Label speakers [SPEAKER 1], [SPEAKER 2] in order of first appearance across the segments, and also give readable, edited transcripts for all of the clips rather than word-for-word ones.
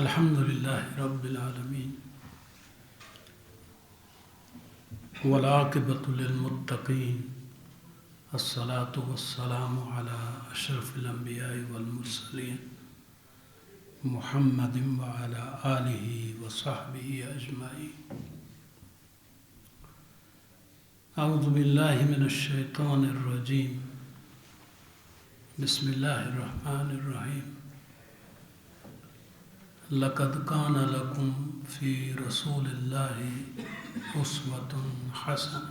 [SPEAKER 1] الحمد لله رب العالمين والعاقبة للمتقين الصلاة والسلام على أشرف الأنبياء والمرسلين محمد وعلى آله وصحبه أجمعين. أعوذ بالله من الشيطان الرجيم. بسم الله الرحمن الرحيم. لقد كان لكم في رسول الله أسوة حسنة.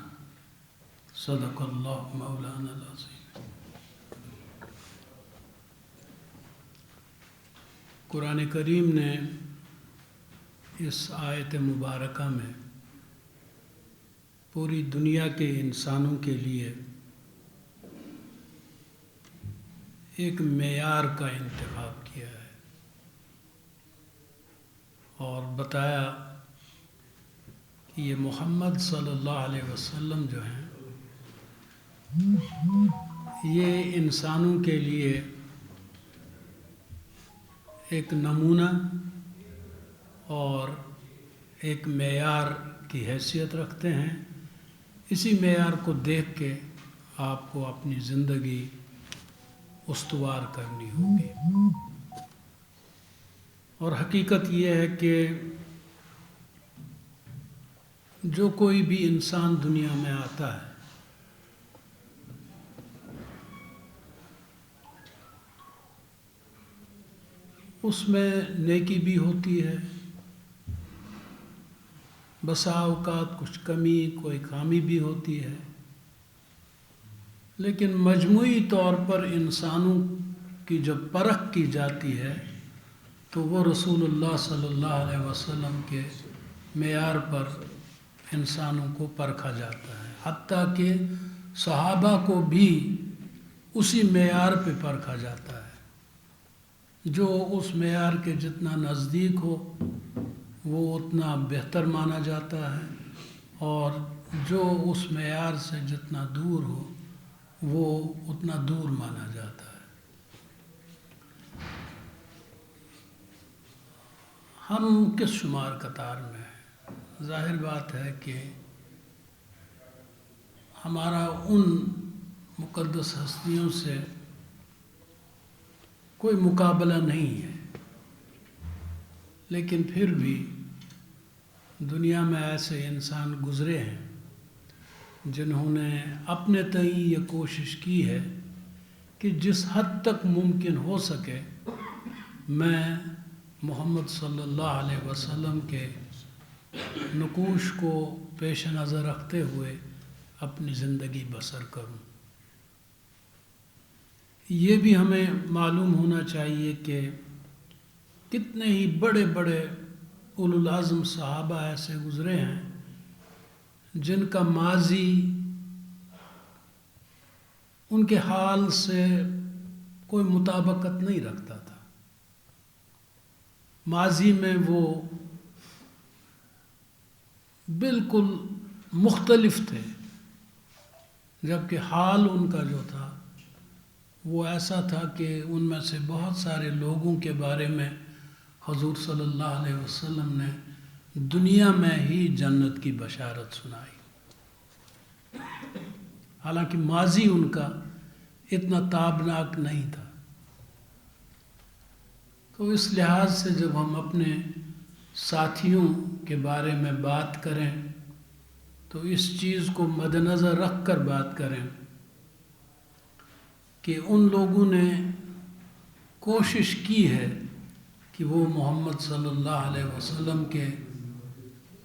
[SPEAKER 1] صدق الله مولانا العظيم. قرآن کریم نے اس آیت مبارکہ میں پوری دنیا کے انسانوں کے لیے ایک معیار کا انتخاب کیا ہے اور بتایا کہ یہ محمد صلی اللہ علیہ وسلم جو ہیں یہ انسانوں کے لیے ایک نمونہ اور ایک معیار کی حیثیت رکھتے ہیں. اسی معیار کو دیکھ کے آپ کو اپنی زندگی استوار کرنی ہوگی. اور حقیقت یہ ہے کہ جو کوئی بھی انسان دنیا میں آتا ہے اس میں نیکی بھی ہوتی ہے، بسا اوقات کچھ کمی کوئی خامی بھی ہوتی ہے، لیکن مجموعی طور پر انسانوں کی جب پرکھ کی جاتی ہے تو وہ رسول اللہ صلی اللہ علیہ وسلم کے معیار پر انسانوں کو پرکھا جاتا ہے. حتیٰ کہ صحابہ کو بھی اسی معیار پہ پرکھا جاتا ہے. جو اس معیار کے جتنا نزدیک ہو وہ اتنا بہتر مانا جاتا ہے، اور جو اس معیار سے جتنا دور ہو وہ اتنا دور مانا جاتا ہے. ہم کس شمار قطار میں ہیں؟ ظاہر بات ہے کہ ہمارا ان مقدس ہستیوں سے کوئی مقابلہ نہیں ہے، لیکن پھر بھی دنیا میں ایسے انسان گزرے ہیں جنہوں نے اپنے تئیں یہ کوشش کی ہے کہ جس حد تک ممکن ہو سکے میں محمد صلی اللہ علیہ وسلم کے نقوش کو پیش نظر رکھتے ہوئے اپنی زندگی بسر کروں. یہ بھی ہمیں معلوم ہونا چاہیے کہ کتنے ہی بڑے بڑے اولو العزم صحابہ ایسے گزرے ہیں جن کا ماضی ان کے حال سے کوئی مطابقت نہیں رکھتا تھا. ماضی میں وہ بالکل مختلف تھے، جبکہ حال ان کا جو تھا وہ ایسا تھا کہ ان میں سے بہت سارے لوگوں کے بارے میں حضور صلی اللہ علیہ وسلم نے دنیا میں ہی جنت کی بشارت سنائی. حالانکہ ماضی ان کا اتنا تابناک نہیں تھا. تو اس لحاظ سے جب ہم اپنے ساتھیوں کے بارے میں بات کریں تو اس چیز کو مد نظر رکھ کر بات کریں کہ ان لوگوں نے کوشش کی ہے کہ وہ محمد صلی اللہ علیہ وسلم کے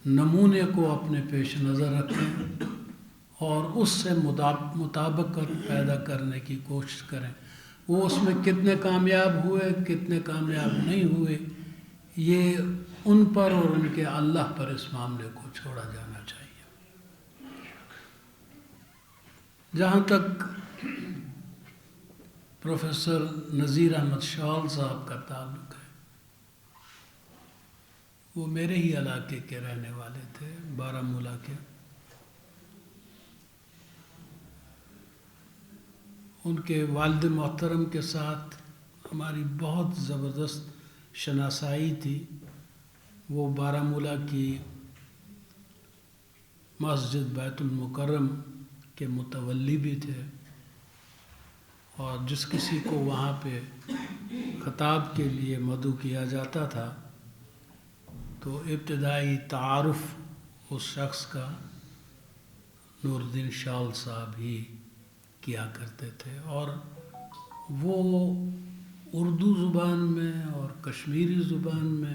[SPEAKER 1] نمونے کو اپنے پیش نظر رکھیں اور اس سے مطابقت پیدا کرنے کی کوشش کریں. وہ اس میں کتنے کامیاب ہوئے کتنے کامیاب نہیں ہوئے یہ ان پر اور ان کے اللہ پر اس معاملے کو چھوڑا جانا چاہیے. جہاں تک پروفیسر نذیر احمد شال صاحب کا تعلق ہے، وہ میرے ہی علاقے کے رہنے والے تھے، بارہمولہ کے. ان کے والد محترم کے ساتھ ہماری بہت زبردست شناسائی تھی. وہ بارہمولہ کی مسجد بیت المکرم کے متولی بھی تھے، اور جس کسی کو وہاں پہ خطاب کے لیے مدعو کیا جاتا تھا تو ابتدائی تعارف اس شخص کا نور الدین شال صاحب ہی کیا کرتے تھے. اور وہ اردو زبان میں اور کشمیری زبان میں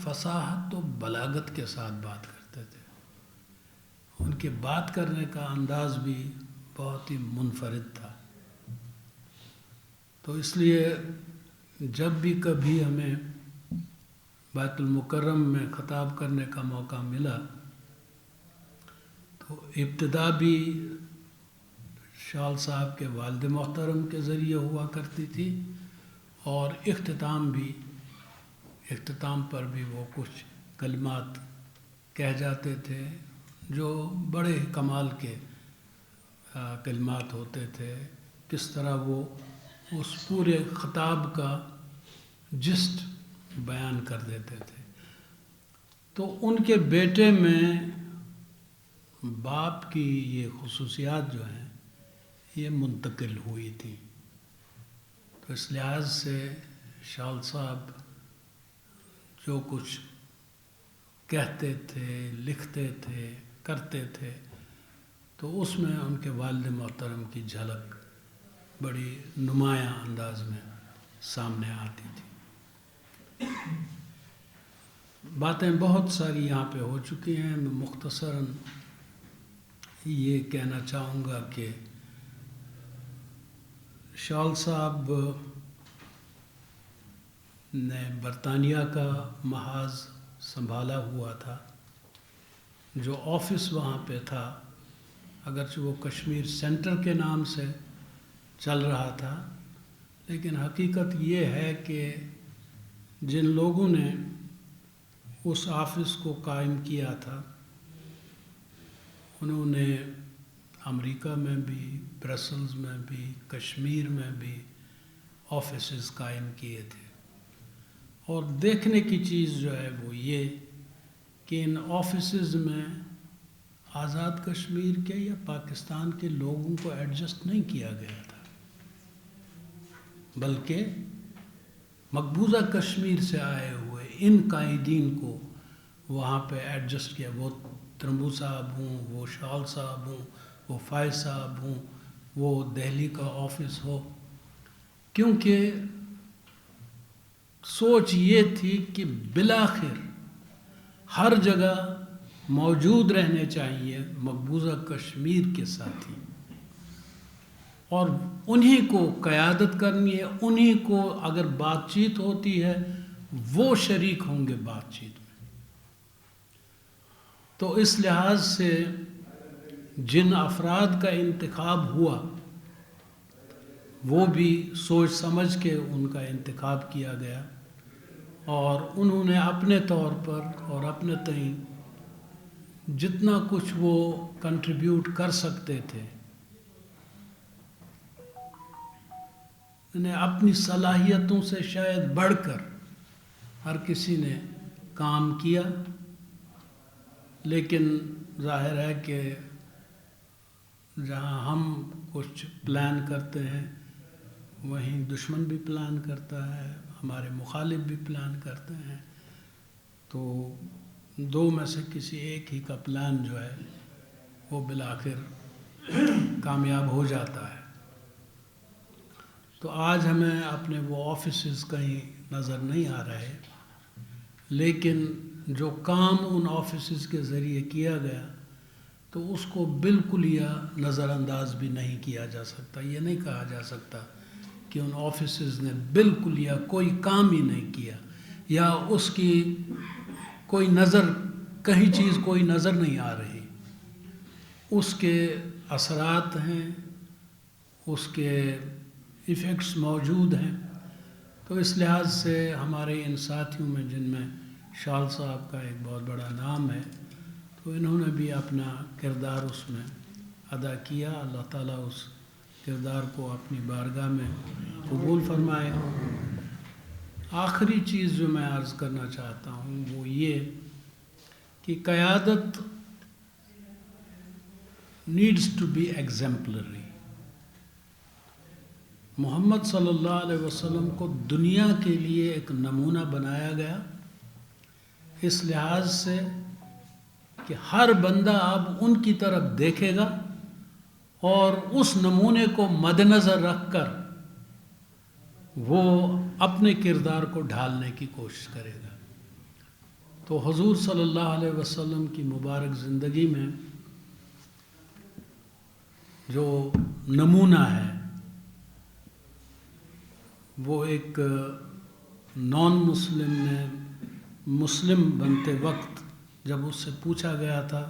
[SPEAKER 1] فصاحت و بلاغت کے ساتھ بات کرتے تھے. ان کے بات کرنے کا انداز بھی بہت ہی منفرد تھا. تو اس لیے جب بھی کبھی ہمیں بیت المکرم میں خطاب کرنے کا موقع ملا تو ابتدا بھی شال صاحب کے والد محترم کے ذریعے ہوا کرتی تھی، اور اختتام پر بھی وہ کچھ کلمات کہہ جاتے تھے جو بڑے کمال کے کلمات ہوتے تھے. کس طرح وہ اس پورے خطاب کا جسٹ بیان کر دیتے تھے. تو ان کے بیٹے میں باپ کی یہ خصوصیات جو ہیں یہ منتقل ہوئی تھی. تو اس لحاظ سے شال صاحب جو کچھ کہتے تھے، لکھتے تھے، کرتے تھے، تو اس میں ان کے والد محترم کی جھلک بڑی نمایاں انداز میں سامنے آتی تھی. باتیں بہت ساری یہاں پہ ہو چکی ہیں. میں مختصراً یہ کہنا چاہوں گا کہ شال صاحب نے برطانیہ کا محاذ سنبھالا ہوا تھا. جو آفس وہاں پہ تھا اگرچہ وہ کشمیر سینٹر کے نام سے چل رہا تھا، لیکن حقیقت یہ ہے کہ جن لوگوں نے اس آفس کو قائم کیا تھا انہوں نے امریکہ میں بھی، برسلز میں بھی، کشمیر میں بھی آفیسز قائم کیے تھے. اور دیکھنے کی چیز جو ہے وہ یہ کہ ان آفیسز میں آزاد کشمیر کے یا پاکستان کے لوگوں کو ایڈجسٹ نہیں کیا گیا تھا، بلکہ مقبوضہ کشمیر سے آئے ہوئے ان قائدین کو وہاں پہ ایڈجسٹ کیا. وہ ترنبو صاحب ہوں، وہ شال صاحب ہوں، وہ فائز صاحب ہوں، وہ دہلی کا آفس ہو، کیونکہ سوچ یہ تھی کہ بالآخر ہر جگہ موجود رہنے چاہیے مقبوضہ کشمیر کے ساتھی، اور انہی کو قیادت کرنی ہے. انہی کو اگر بات چیت ہوتی ہے وہ شریک ہوں گے بات چیت میں. تو اس لحاظ سے جن افراد کا انتخاب ہوا وہ بھی سوچ سمجھ کے ان کا انتخاب کیا گیا، اور انہوں نے اپنے طور پر اور اپنے تئیں جتنا کچھ وہ کنٹریبیوٹ کر سکتے تھے انہیں اپنی صلاحیتوں سے شاید بڑھ کر ہر کسی نے کام کیا. لیکن ظاہر ہے کہ جہاں ہم کچھ پلان کرتے ہیں وہیں دشمن بھی پلان کرتا ہے، ہمارے مخالف بھی پلان کرتے ہیں. تو دو میں سے کسی ایک ہی کا پلان جو ہے وہ بالآخر کامیاب ہو جاتا ہے. تو آج ہمیں اپنے وہ آفیسز کہیں نظر نہیں آ رہے، لیکن جو کام ان آفیسز کے ذریعے کیا گیا تو اس کو بالکل یا نظر انداز بھی نہیں کیا جا سکتا. یہ نہیں کہا جا سکتا کہ ان آفیسز نے بالکل یا کوئی کام ہی نہیں کیا، یا اس کی کوئی کہیں چیز کوئی نظر نہیں آ رہی. اس کے اثرات ہیں، اس کے ایفیکٹس موجود ہیں. تو اس لحاظ سے ہمارے ان ساتھیوں میں جن میں شال صاحب کا ایک بہت بڑا نام ہے، تو انہوں نے بھی اپنا کردار اس میں ادا کیا. اللہ تعالیٰ اس کردار کو اپنی بارگاہ میں قبول فرمائے. آخری چیز جو میں عرض کرنا چاہتا ہوں وہ یہ کہ قیادت نیڈس ٹو بی ایگزمپلری. محمد صلی اللہ علیہ وسلم کو دنیا کے لیے ایک نمونہ بنایا گیا، اس لحاظ سے کہ ہر بندہ اب ان کی طرف دیکھے گا اور اس نمونے کو مد نظر رکھ کر وہ اپنے کردار کو ڈھالنے کی کوشش کرے گا. تو حضور صلی اللہ علیہ وسلم کی مبارک زندگی میں جو نمونہ ہے وہ ایک نان مسلم نے مسلم بنتے وقت جب اس سے پوچھا گیا تھا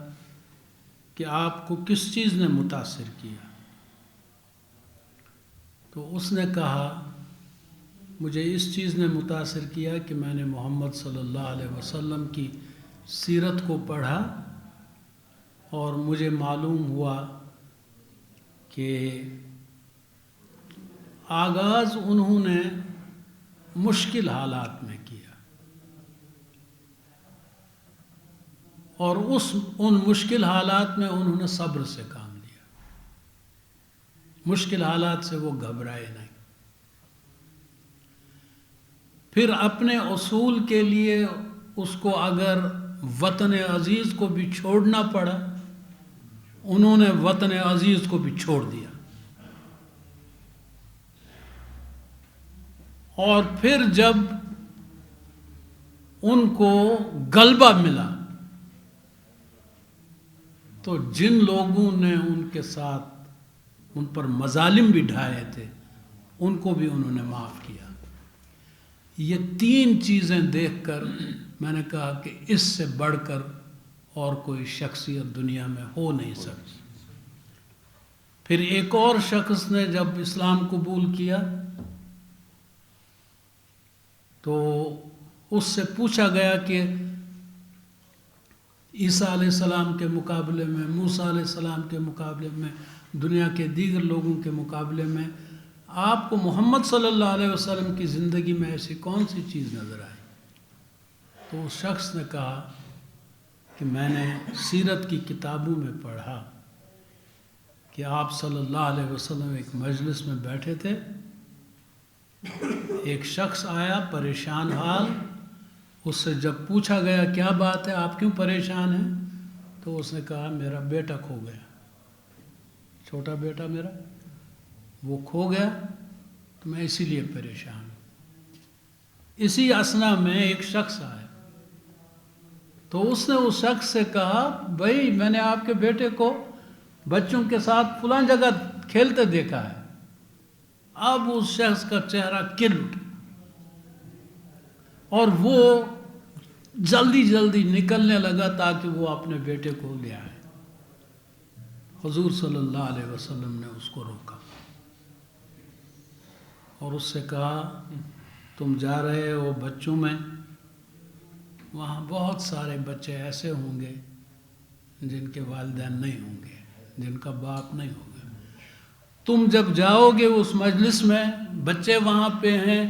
[SPEAKER 1] کہ آپ کو کس چیز نے متاثر کیا، تو اس نے کہا مجھے اس چیز نے متاثر کیا کہ میں نے محمد صلی اللہ علیہ وسلم کی سیرت کو پڑھا اور مجھے معلوم ہوا کہ آغاز انہوں نے مشکل حالات میں کیا اور ان مشکل حالات میں انہوں نے صبر سے کام لیا. مشکل حالات سے وہ گھبرائے نہیں. پھر اپنے اصول کے لیے اس کو اگر وطن عزیز کو بھی چھوڑنا پڑا، انہوں نے وطن عزیز کو بھی چھوڑ دیا. اور پھر جب ان کو غلبہ ملا تو جن لوگوں نے ان کے ساتھ ان پر مظالم بھی ڈھائے تھے ان کو بھی انہوں نے معاف کیا. یہ تین چیزیں دیکھ کر میں نے کہا کہ اس سے بڑھ کر اور کوئی شخصیت دنیا میں ہو نہیں سکتی. پھر ایک اور شخص نے جب اسلام قبول کیا تو اس سے پوچھا گیا کہ عیسیٰ علیہ السلام کے مقابلے میں، موسیٰ علیہ السلام کے مقابلے میں، دنیا کے دیگر لوگوں کے مقابلے میں آپ کو محمد صلی اللہ علیہ وسلم کی زندگی میں ایسی کون سی چیز نظر آئی؟ تو اس شخص نے کہا کہ میں نے سیرت کی کتابوں میں پڑھا کہ آپ صلی اللہ علیہ وسلم ایک مجلس میں بیٹھے تھے، ایک شخص آیا پریشان حال، اس سے جب پوچھا گیا کیا بات ہے، آپ کیوں پریشان ہیں، تو اس نے کہا میرا بیٹا کھو گیا، چھوٹا بیٹا میرا وہ کھو گیا تو میں اسی لیے پریشان ہوں. اسی اثنا میں ایک شخص آیا تو اس نے اس شخص سے کہا بھائی میں نے آپ کے بیٹے کو بچوں کے ساتھ فلاں جگہ کھیلتے دیکھا ہے. اب اس شخص کا چہرہ کھل اٹھا اور وہ جلدی جلدی نکلنے لگا تاکہ وہ اپنے بیٹے کو لے آئے. حضور صلی اللہ علیہ وسلم نے اس کو روکا اور اس سے کہا تم جا رہے ہو بچوں میں، وہاں بہت سارے بچے ایسے ہوں گے جن کے والدین نہیں ہوں گے، جن کا باپ نہیں ہوگا. تم جب جاؤ گے اس مجلس میں بچے وہاں پہ ہیں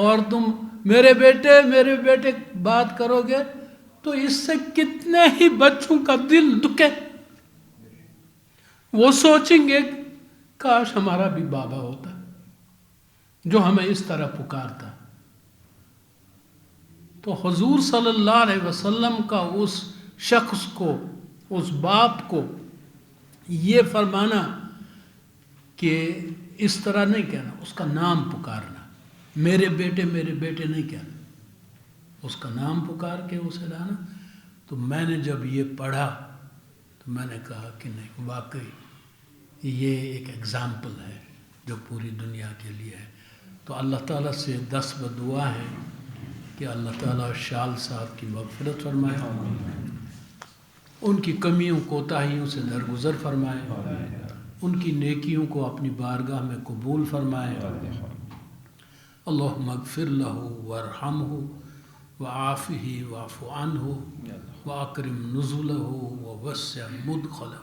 [SPEAKER 1] اور تم میرے بیٹے بات کرو گے تو اس سے کتنے ہی بچوں کا دل دکھے، وہ سوچیں گے کاش ہمارا بھی بابا ہوتا جو ہمیں اس طرح پکارتا. تو حضور صلی اللہ علیہ وسلم کا اس شخص کو، اس باپ کو یہ فرمانا کہ اس طرح نہیں کہنا، اس کا نام پکارنا، میرے بیٹے نہیں کہنا، اس کا نام پکار کے اسے لانا. تو میں نے جب یہ پڑھا تو میں نے کہا کہ نہیں، واقعی یہ ایک ایگزامپل ہے جو پوری دنیا کے لیے ہے. تو اللہ تعالیٰ سے دست بدعا ہے کہ اللہ تعالیٰ شال صاحب کی مغفرت فرمائے، ان کی کمیوں کوتاہیوں سے درگزر فرمائے، ان کی نیکیوں کو اپنی بارگاہ میں قبول فرمائے. اللہم اغفر لہ وارحمہ وعافہ واعف عنہ واکرم نزلہ ووسع مدخلہ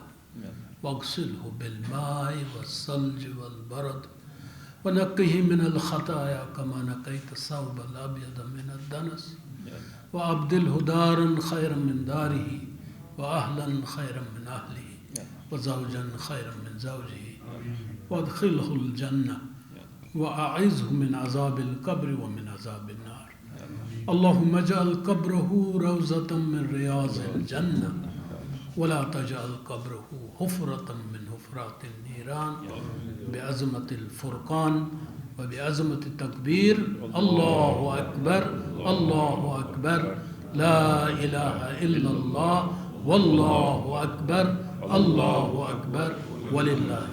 [SPEAKER 1] واغسلہ بالماء والثلج والبرد ونقه من الخطايا كما نقيت الثوب الأبيض من الدنس وأبدله دارا خيرا من داره وأهلا خيرا من أهله وزوجا خيرا من زوجه وادخله الجنة وأعذه من عذاب القبر ومن عذاب النار. اللهم اجعل قبره روضة من رياض الجنة ولا تجعل قبره حفرة من حفرات النيران بعظمة الفرقان وبعظمة التكبير. الله أكبر الله أكبر لا إله إلا الله والله أكبر الله أكبر ولله